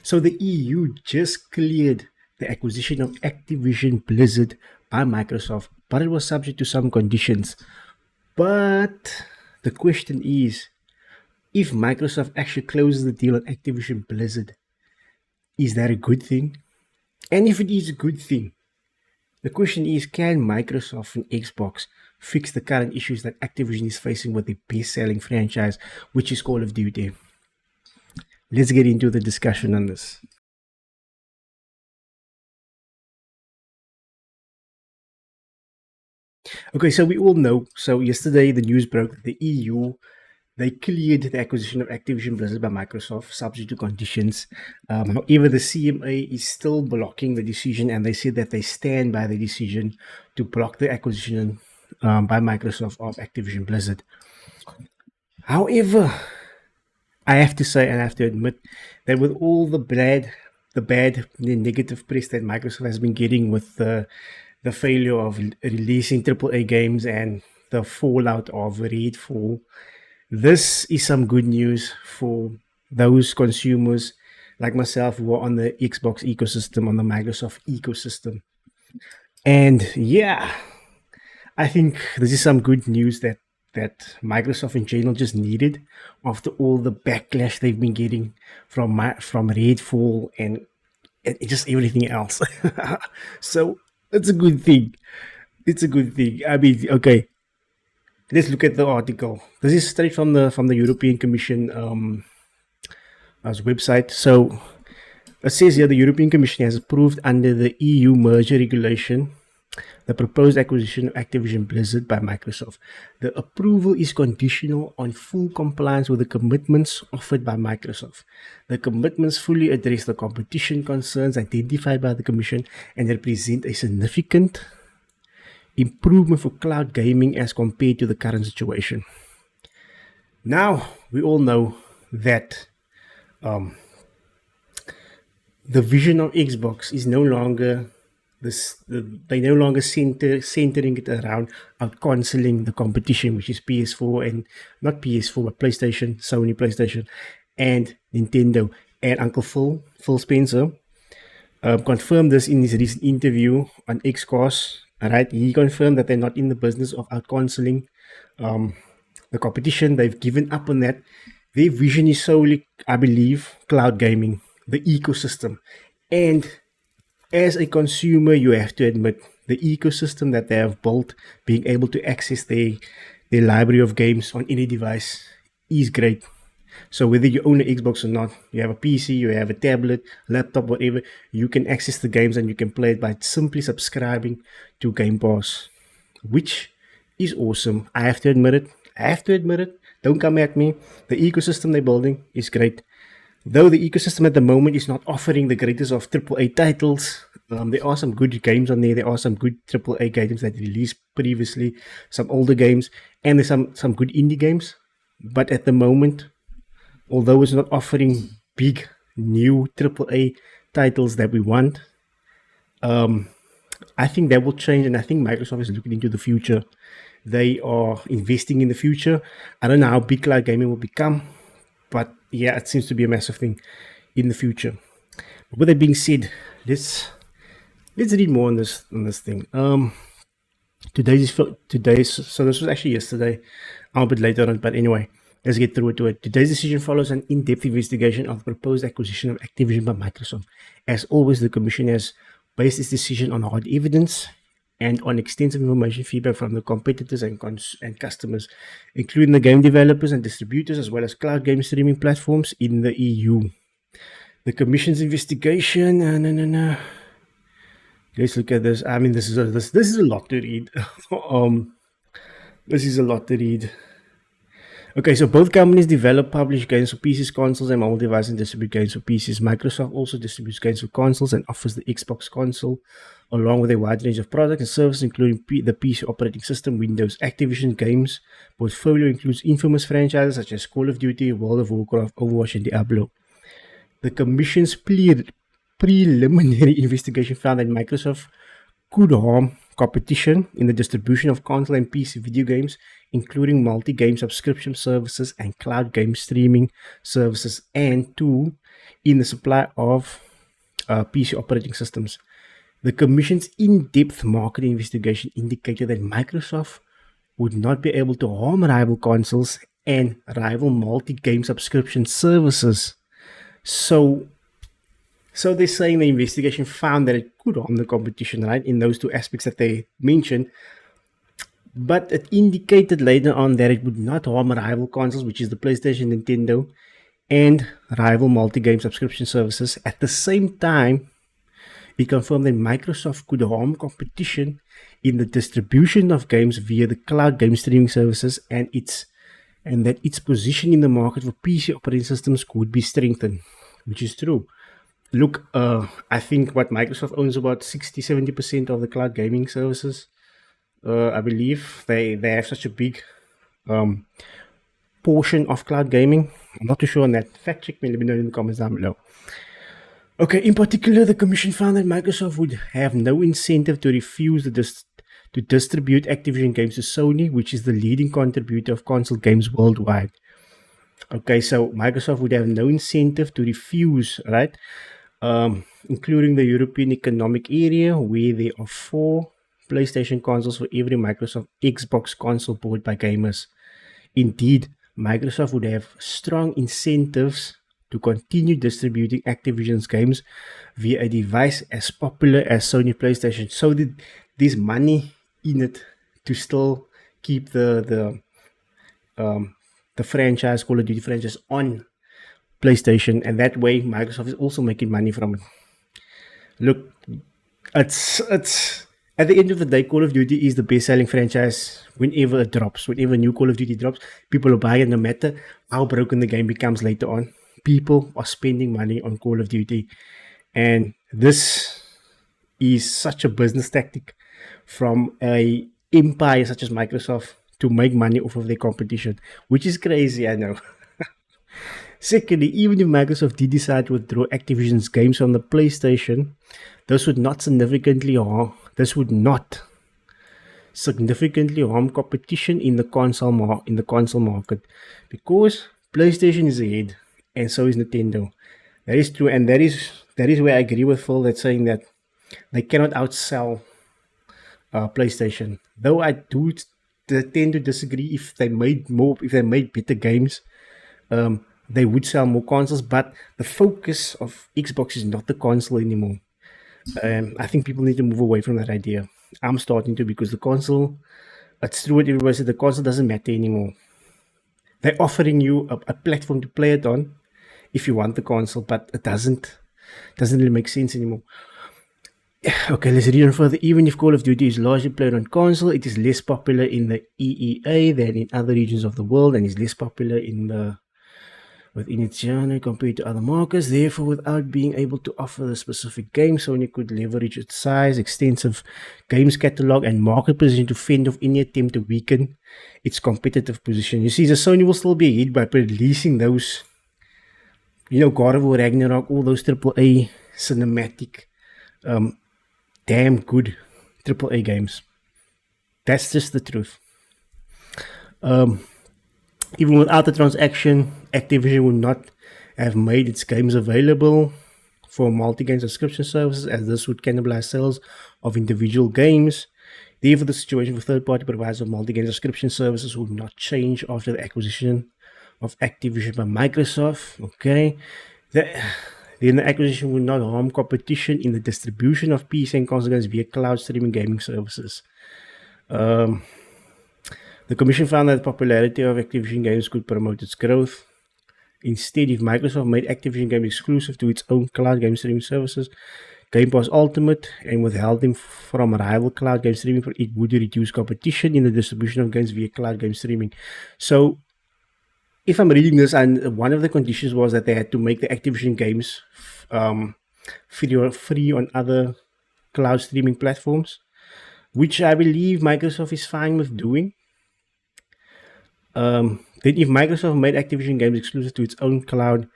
So the EU just cleared the acquisition of Activision Blizzard by Microsoft, but it was subject to some conditions. But the question is, if Microsoft actually closes the deal on Activision Blizzard, is that a good thing? And if it is a good thing, the question is, can Microsoft and Xbox fix the current issues that Activision is facing with their best-selling franchise, which is Call of Duty? Let's get into the discussion on this. Okay, so we all know. So yesterday the news broke that the EU, they cleared the acquisition of Activision Blizzard by Microsoft, subject to conditions. However, the CMA is still blocking the decision, and they said that they stand by the decision to block the acquisition by Microsoft of Activision Blizzard. However, I have to say and I have to admit that with all the negative press that Microsoft has been getting with the failure of releasing AAA games and the fallout of Redfall, this is some good news for those consumers like myself who are on the Xbox ecosystem, on the Microsoft ecosystem. And yeah, I think this is some good news that Microsoft in general just needed after all the backlash they've been getting from Redfall and just everything else. So it's a good thing. It's a good thing. I mean, okay, let's look at the article. This is straight from the European Commission website. So it says here the European Commission has approved under the EU merger regulation the proposed acquisition of Activision Blizzard by Microsoft. The approval is conditional on full compliance with the commitments offered by Microsoft. The commitments fully address the competition concerns identified by the Commission and represent a significant improvement for cloud gaming as compared to the current situation. Now, we all know that the vision of Xbox is no longer they no longer centering it around out-consoling the competition, which is PS4 and not PS4 but PlayStation, Sony PlayStation, and Nintendo. And Uncle Phil Spencer, confirmed this in his recent interview on Xcos. Alright, he confirmed that they're not in the business of out-consoling the competition. They've given up on that. Their vision is solely, I believe, cloud gaming, the ecosystem. And as a consumer, you have to admit the ecosystem that they have built, being able to access their library of games on any device is great. So whether you own an Xbox or not, you have a PC, you have a tablet, laptop, whatever, you can access the games and you can play it by simply subscribing to Game Pass, which is awesome. I have to admit it. Don't come at me. The ecosystem they're building is great. Though the ecosystem at the moment is not offering the greatest of AAA titles, there are some good games on there. There are some good AAA games that released previously, some older games, and there's some good indie games. But at the moment, although it's not offering big new AAA titles that we want, I think that will change, and I think Microsoft is looking into the future. They are investing in the future. I don't know how big cloud gaming will become, but yeah, it seems to be a massive thing in the future. But with that being said, let's read more on this thing. Today's so this was actually yesterday. I'm a bit later on, but anyway, let's get through to it. Today's decision follows an in-depth investigation of the proposed acquisition of Activision by Microsoft. As always, the Commission has based its decision on hard evidence and on extensive information feedback from the competitors and customers, including the game developers and distributors, as well as cloud game streaming platforms in the EU. The Commission's investigation. Let's look at this. I mean, this is a lot to read. This is a lot to read. Okay, so both companies develop, publish games for PCs, consoles, and mobile devices, and distribute games for PCs. Microsoft also distributes games for consoles and offers the Xbox console, along with a wide range of products and services, including the PC operating system, Windows. Activision Games portfolio includes infamous franchises such as Call of Duty, World of Warcraft, Overwatch, and Diablo. The Commission's preliminary investigation found that Microsoft could harm competition in the distribution of console and PC video games, including multi-game subscription services and cloud game streaming services, and 2, in the supply of PC operating systems. The Commission's in-depth market investigation indicated that Microsoft would not be able to harm rival consoles and rival multi-game subscription services. So they're saying the investigation found that it could harm the competition, right, in those two aspects that they mentioned. But it indicated later on that it would not harm rival consoles, which is the PlayStation, Nintendo, and rival multi-game subscription services. At the same time, it confirmed that Microsoft could harm competition in the distribution of games via the cloud game streaming services, and that its position in the market for PC operating systems could be strengthened, which is true. Look, I think what Microsoft owns about 60-70% of the cloud gaming services. I believe they have such a big portion of cloud gaming. I'm not too sure on that. Fact check me, let me know in the comments down below. Okay, in particular, the Commission found that Microsoft would have no incentive to refuse to distribute Activision games to Sony, which is the leading contributor of console games worldwide. Okay, so Microsoft would have no incentive to refuse, right? Including the European Economic Area, where there are 4 PlayStation consoles for every Microsoft Xbox console bought by gamers. Indeed, Microsoft would have strong incentives to continue distributing Activision's games via a device as popular as Sony PlayStation. So there's money in it to still keep the franchise, Call of Duty franchise, on PlayStation, and that way Microsoft is also making money from it. Look, it's at the end of the day, Call of Duty is the best-selling franchise whenever it drops. Whenever a new Call of Duty drops, people are buying it no matter how broken the game becomes later on. People are spending money on Call of Duty. And this is such a business tactic from a empire such as Microsoft to make money off of their competition, which is crazy, I know. Secondly, even if Microsoft did decide to withdraw Activision's games from the PlayStation, this would not significantly harm competition in the console market, because PlayStation is ahead and so is Nintendo. That is true, and that is where I agree with Phil that's saying that they cannot outsell PlayStation. Though I do tend to disagree. If they made better games, they would sell more consoles, but the focus of Xbox is not the console anymore. I think people need to move away from that idea. I'm starting to, because the console, it's true what everybody said, the console doesn't matter anymore. They're offering you a platform to play it on if you want the console, but it doesn't really make sense anymore. Okay, let's read on further. Even if Call of Duty is largely played on console, it is less popular in the EEA than in other regions of the world, and is less popular within its genre compared to other markets. Therefore, without being able to offer the specific game, Sony could leverage its size, extensive games catalog, and market position to fend off any attempt to weaken its competitive position. You see, the Sony will still be ahead by releasing those, God of War, Ragnarok, all those AAA cinematic, damn good AAA games. That's just the truth. Even without the transaction, Activision would not have made its games available for multi-game subscription services, as this would cannibalize sales of individual games. Therefore, the situation for third-party providers of multi-game subscription services would not change after the acquisition of Activision by Microsoft. Okay, then the acquisition would not harm competition in the distribution of PC and console games via cloud streaming gaming services. The Commission found that the popularity of Activision games could promote its growth. Instead, if Microsoft made Activision games exclusive to its own cloud game streaming services, Game Pass Ultimate, and withheld them from rival cloud game streaming, it would reduce competition in the distribution of games via cloud game streaming. So, if I'm reading this, and one of the conditions was that they had to make the Activision games free on other cloud streaming platforms, which I believe Microsoft is fine with doing. Then if Microsoft made Activision games exclusive to its own cloud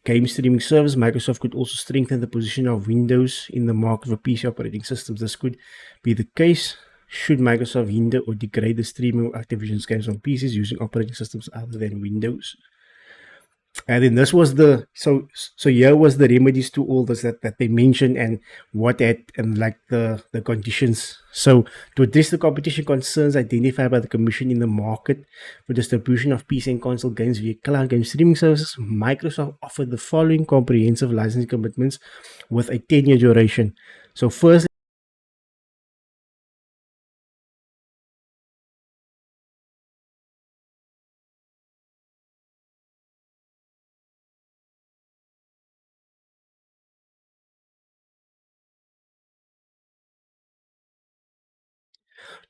game streaming service, Microsoft could also strengthen the position of Windows in the market for PC operating systems. This could be the case should Microsoft hinder or degrade the streaming of Activision's games on PCs using operating systems other than Windows. And then this was the so here was the remedies to all this that they mentioned and what at and like the conditions. So to address the competition concerns identified by the commission in the market for distribution of PC and console games via cloud game streaming services, Microsoft offered the following comprehensive licensing commitments with a 10-year duration. So first,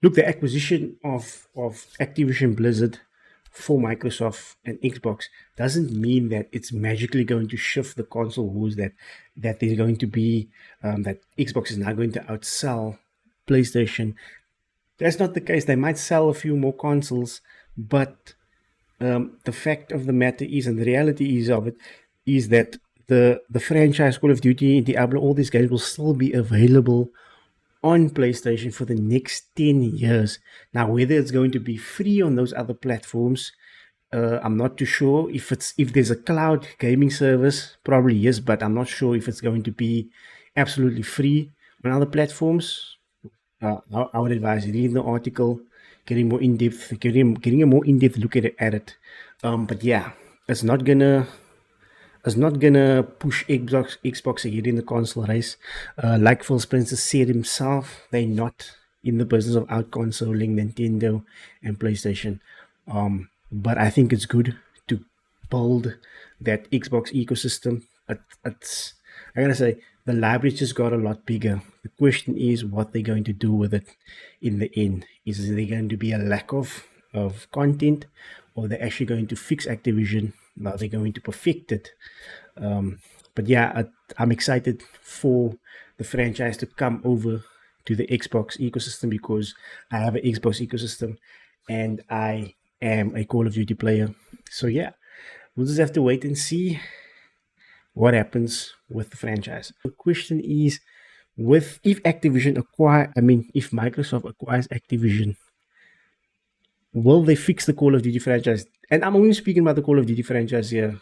look, the acquisition of Activision Blizzard for Microsoft and Xbox doesn't mean that it's magically going to shift the console wars, that there's going to be that Xbox is now going to outsell PlayStation. That's not the case. They might sell a few more consoles, but the fact of the matter is, and the reality is of it, is that the franchise Call of Duty, Diablo, all these games will still be available on PlayStation for the next 10 years. Now, whether it's going to be free on those other platforms, I'm not too sure. If there's a cloud gaming service, probably yes, but I'm not sure if it's going to be absolutely free on other platforms. I would advise reading the article, getting more in depth, getting a more in depth look at it. But yeah, it's not gonna push Xbox ahead in the console race. Like Phil Spencer said himself, they're not in the business of out consoling Nintendo and PlayStation. But I think it's good to build that Xbox ecosystem. It's I gotta say the library just got a lot bigger. The question is what they're going to do with it in the end. Is there going to be a lack of content, or they're actually going to fix Activision? Are they going to perfect it? But yeah, I'm excited for the franchise to come over to the Xbox ecosystem because I have an Xbox ecosystem and I am a Call of Duty player. So yeah, we'll just have to wait and see what happens with the franchise. The question is, with if Activision acquire, I mean, if Microsoft acquires Activision, will they fix the Call of Duty franchise? And I'm only speaking about the Call of Duty franchise here.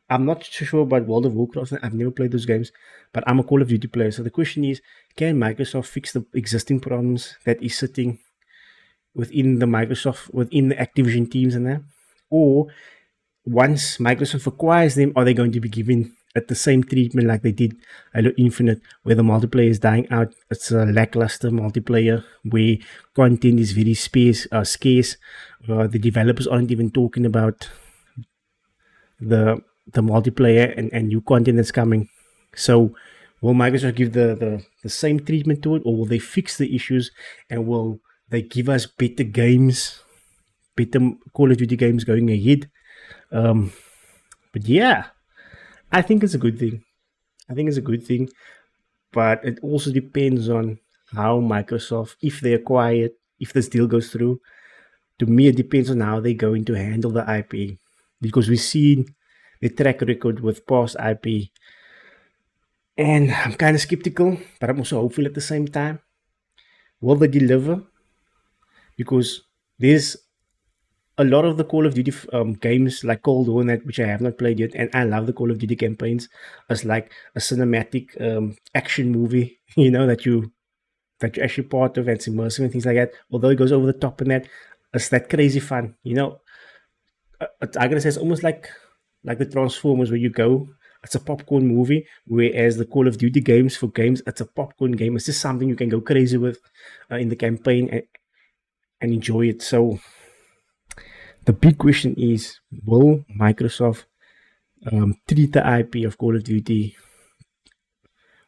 I'm not too sure about World of Warcraft. I've never played those games, but I'm a Call of Duty player. So the question is, can Microsoft fix the existing problems that is sitting within the Activision teams and that? Or once Microsoft acquires them, are they going to be given at the same treatment like they did Halo Infinite, where the multiplayer is dying out? It's a lackluster multiplayer where content is very scarce. The developers aren't even talking about the multiplayer and new content that's coming. So will Microsoft give the same treatment to it, or will they fix the issues and will they give us better games, better Call of Duty games going ahead? But yeah, I think it's a good thing. I think it's a good thing, but it also depends on how Microsoft, if they acquire it, if this deal goes through. To me, it depends on how they're going to handle the IP, because we've seen the track record with past IP, and I'm kind of skeptical, but I'm also hopeful at the same time. Will they deliver? Because there's a lot of the Call of Duty games like Cold War, that which I have not played yet, and I love the Call of Duty campaigns as like a cinematic action movie, that you're actually part of, and it's immersive and things like that. Although it goes over the top and that, it's that crazy fun. I gotta say it's almost like the Transformers where you go. It's a popcorn movie, whereas the Call of Duty games it's a popcorn game. It's just something you can go crazy with in the campaign and enjoy it. So the big question is, will Microsoft treat the IP of Call of Duty?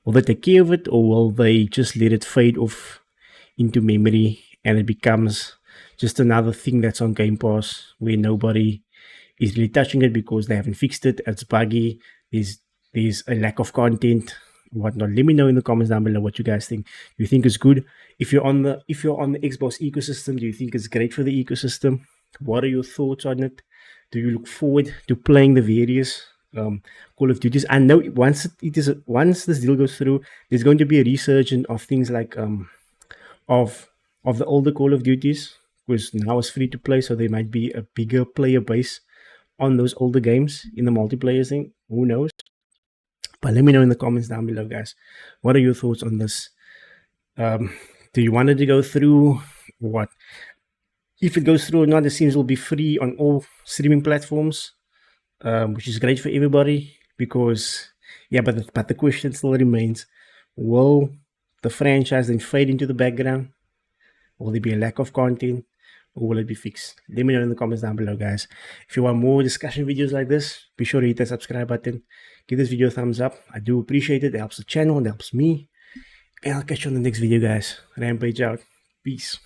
Will they take care of it, or will they just let it fade off into memory and it becomes just another thing that's on Game Pass where nobody is really touching it because they haven't fixed it? It's buggy. There's a lack of content, whatnot. Let me know in the comments down below what you guys think. Do you think it's good? If you're on the Xbox ecosystem, do you think it's great for the ecosystem? What are your thoughts on it? Do you look forward to playing the various Call of Duties? I know once this deal goes through, there's going to be a resurgence of things like of the older Call of Duties, because now it's free to play, so there might be a bigger player base on those older games in the multiplayer thing. Who knows? But let me know in the comments down below, guys. What are your thoughts on this? Do you want it to go through? What? If it goes through or not, it seems it will be free on all streaming platforms, which is great for everybody because, yeah, but the question still remains, will the franchise then fade into the background? Will there be a lack of content? Or will it be fixed? Let me know in the comments down below, guys. If you want more discussion videos like this, be sure to hit that subscribe button. Give this video a thumbs up. I do appreciate it. It helps the channel. It helps me. And I'll catch you on the next video, guys. Rampage out. Peace.